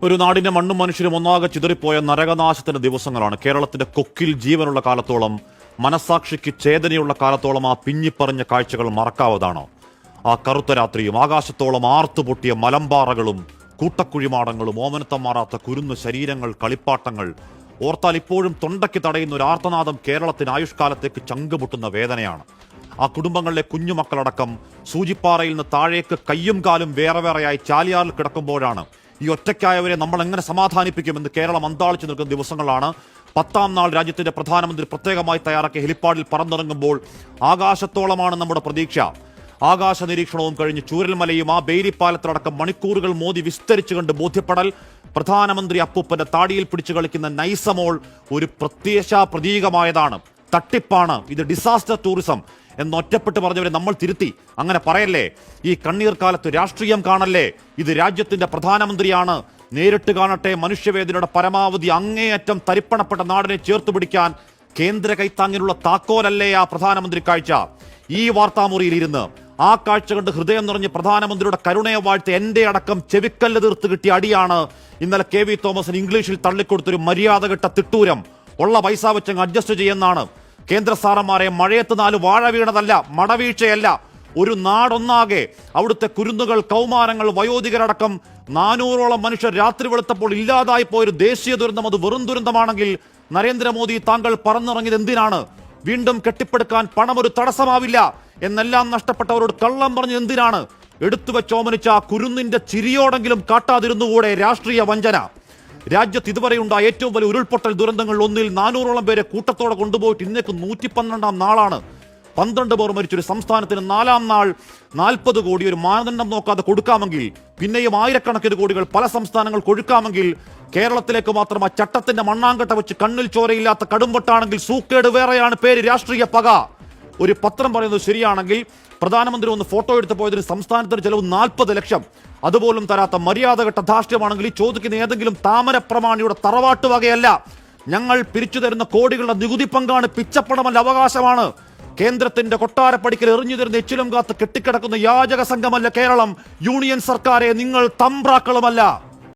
ഒരു നാടിന്റെ മണ്ണും മനുഷ്യരും ഒന്നാകെ ചിതറിപ്പോയ നരകനാശത്തിന്റെ ദിവസങ്ങളാണ്. കേരളത്തിന്റെ കൊക്കിൽ ജീവനുള്ള കാലത്തോളം, മനസാക്ഷിക്ക് ചേതനയുള്ള കാലത്തോളം ആ പിഞ്ഞിപ്പറഞ്ഞ കാഴ്ചകൾ മറക്കാവതാണോ? ആ കറുത്ത രാത്രിയും ആകാശത്തോളം ആർത്തുപൊട്ടിയ മലമ്പാറകളും കൂട്ടക്കുഴിമാടങ്ങളും ഓമനത്തം മാറാത്ത കുരുന്നു ശരീരങ്ങൾ, കളിപ്പാട്ടങ്ങൾ ഓർത്താൽ ഇപ്പോഴും തൊണ്ടയ്ക്ക് തടയുന്ന ഒരു ആർത്തനാദം കേരളത്തിന് ആയുഷ്കാലത്തേക്ക് ചങ്കുപൊട്ടുന്ന വേദനയാണ്. ആ കുടുംബങ്ങളിലെ കുഞ്ഞുമക്കളടക്കം സൂചിപ്പാറയിൽ നിന്ന് താഴേക്ക് കയ്യും കാലും വേറെ വേറെയായി ചാലിയാറിൽ കിടക്കുമ്പോഴാണ് ഈ ഒറ്റയ്ക്കായവരെ നമ്മൾ എങ്ങനെ സമാധാനിപ്പിക്കുമെന്ന് കേരളം അന്താളിച്ചു നിൽക്കുന്ന ദിവസങ്ങളാണ്. 10ാം നാൾ രാജ്യത്തിന്റെ പ്രധാനമന്ത്രി പ്രത്യേകമായി തയ്യാറാക്കിയ ഹെലിപ്പാഡിൽ പറന്നിറങ്ങുമ്പോൾ ആകാശത്തോളമാണ് നമ്മുടെ പ്രതീക്ഷ. ആകാശ നിരീക്ഷണവും കഴിഞ്ഞ് ചൂരൽമലയും ആ ബെയിലിപ്പാലത്തിലടക്കം മണിക്കൂറുകൾ മോദി വിസ്തരിച്ചു കണ്ട് ബോധ്യപ്പെടൽ, പ്രധാനമന്ത്രി അപ്പൂപ്പന്റെ താടിയിൽ പിടിച്ചു കളിക്കുന്ന നൈസമോൾ ഒരു പ്രതീകമായതാണ്. തട്ടിപ്പാണ്, ഇത് ഡിസാസ്റ്റർ ടൂറിസം എന്ന് ഒറ്റപ്പെട്ട് പറഞ്ഞവരെ നമ്മൾ തിരുത്തി. അങ്ങനെ പറയല്ലേ. ഈ കണ്ണീർ കാലത്ത് രാഷ്ട്രീയം കാണല്ലേ. ഇത് രാജ്യത്തിന്റെ പ്രധാനമന്ത്രിയാണ്. നേരിട്ട് കാണട്ടെ. മനുഷ്യവേദനയുടെ പരമാവധി അങ്ങേയറ്റം തരിപ്പണപ്പെട്ട നാടിനെ ചേർത്ത് പിടിക്കാൻ കേന്ദ്ര കൈത്താങ്ങിനുള്ള താക്കോലല്ലേ ആ പ്രധാനമന്ത്രി കാഴ്ച. ഈ വാർത്താമുറിയിൽ ഇരുന്ന് ആ കാഴ്ച കണ്ട് ഹൃദയം നിറഞ്ഞ് പ്രധാനമന്ത്രിയുടെ കരുണയെ വാഴ്ത്തി എന്റെ അടക്കം ചെവിക്കല്ല് തീർത്ത് കിട്ടിയ അടിയാണ് ഇന്നലെ KV തോമസിന് ഇംഗ്ലീഷിൽ തള്ളിക്കൊടുത്തൊരു മര്യാദകെട്ട തിട്ടൂരം. ഉള്ള പൈസ വെച്ചങ്ങ് അഡ്ജസ്റ്റ് ചെയ്യുന്നതാണ്. കേന്ദ്ര സാറന്മാരെ മഴയത്ത് 4 വാഴ വീണതല്ല, മടവീഴ്ചയല്ല. ഒരു നാടൊന്നാകെ, അവിടുത്തെ കുരുന്നുകൾ, കൗമാരങ്ങൾ, വയോധികരടക്കം 400ഓളം മനുഷ്യർ രാത്രി വെളുത്തപ്പോൾ ഇല്ലാതായി പോയൊരു ദേശീയ ദുരന്തം. അത് വെറും ദുരന്തമാണെങ്കിൽ നരേന്ദ്രമോദി താങ്കൾ പറന്നിറങ്ങിയത് എന്തിനാണ്? വീണ്ടും കെട്ടിപ്പടുക്കാൻ പണം ഒരു തടസ്സമാവില്ല എന്നെല്ലാം നഷ്ടപ്പെട്ടവരോട് കള്ളം പറഞ്ഞത് എന്തിനാണ്? എടുത്തുവെച്ചോമനിച്ച ആ കുരുന്നിന്റെ ചിരിയോടെങ്കിലും കാട്ടാതിരുന്നുകൂടെ? രാഷ്ട്രീയ വഞ്ചന. രാജ്യത്ത് ഇതുവരെയുണ്ടായ ഏറ്റവും വലിയ ഉരുൾപൊട്ടൽ ദുരന്തങ്ങൾ ഒന്നിൽ 400ഓളം പേരെ കൂട്ടത്തോടെ കൊണ്ടുപോയിട്ട് ഇന്നേക്ക് 112ാം നാളാണ്. 12 പേർ മരിച്ചൊരു സംസ്ഥാനത്തിന് 4ാം നാൾ 40 കോടി ഒരു മാനദണ്ഡം നോക്കാതെ കൊടുക്കാമെങ്കിൽ, പിന്നെയും ആയിരക്കണക്കിന് കോടികൾ പല സംസ്ഥാനങ്ങൾക്ക് ഒഴുക്കാമെങ്കിൽ, കേരളത്തിലേക്ക് മാത്രം ആ ചട്ടത്തിന്റെ മണ്ണാങ്കട്ട വെച്ച് കണ്ണിൽ ചോരയില്ലാത്ത കടുംപൊട്ടാണെങ്കിൽ സൂക്കേട് വേറെയാണ് പേര്, രാഷ്ട്രീയ പക. ഒരു പത്രം പറയുന്നത് ശരിയാണെങ്കിൽ പ്രധാനമന്ത്രി ഒന്ന് ഫോട്ടോ എടുത്ത് പോയതിന് സംസ്ഥാനത്തിന് ചെലവ് 40 ലക്ഷം. അതുപോലും തരാത്ത മര്യാദഘട്ട ധാർഷ്ട്യമാണെങ്കിൽ ഈ ചോദിക്കുന്ന ഏതെങ്കിലും താമരപ്രമാണിയുടെ തറവാട്ട് വകയല്ല. ഞങ്ങൾ പിരിച്ചു തരുന്ന കോടികളുടെ നികുതി പങ്കാണ്, പിച്ചപ്പണമല്ല, അവകാശമാണ്. കേന്ദ്രത്തിന്റെ കൊട്ടാരപ്പടിക്കൽ എറിഞ്ഞു തരുന്ന എച്ചിലും കാത്ത് കെട്ടിക്കിടക്കുന്ന യാചക സംഘമല്ല കേരളം. യൂണിയൻ സർക്കാരെ നിങ്ങൾ തമ്പ്രാക്കളുമല്ല.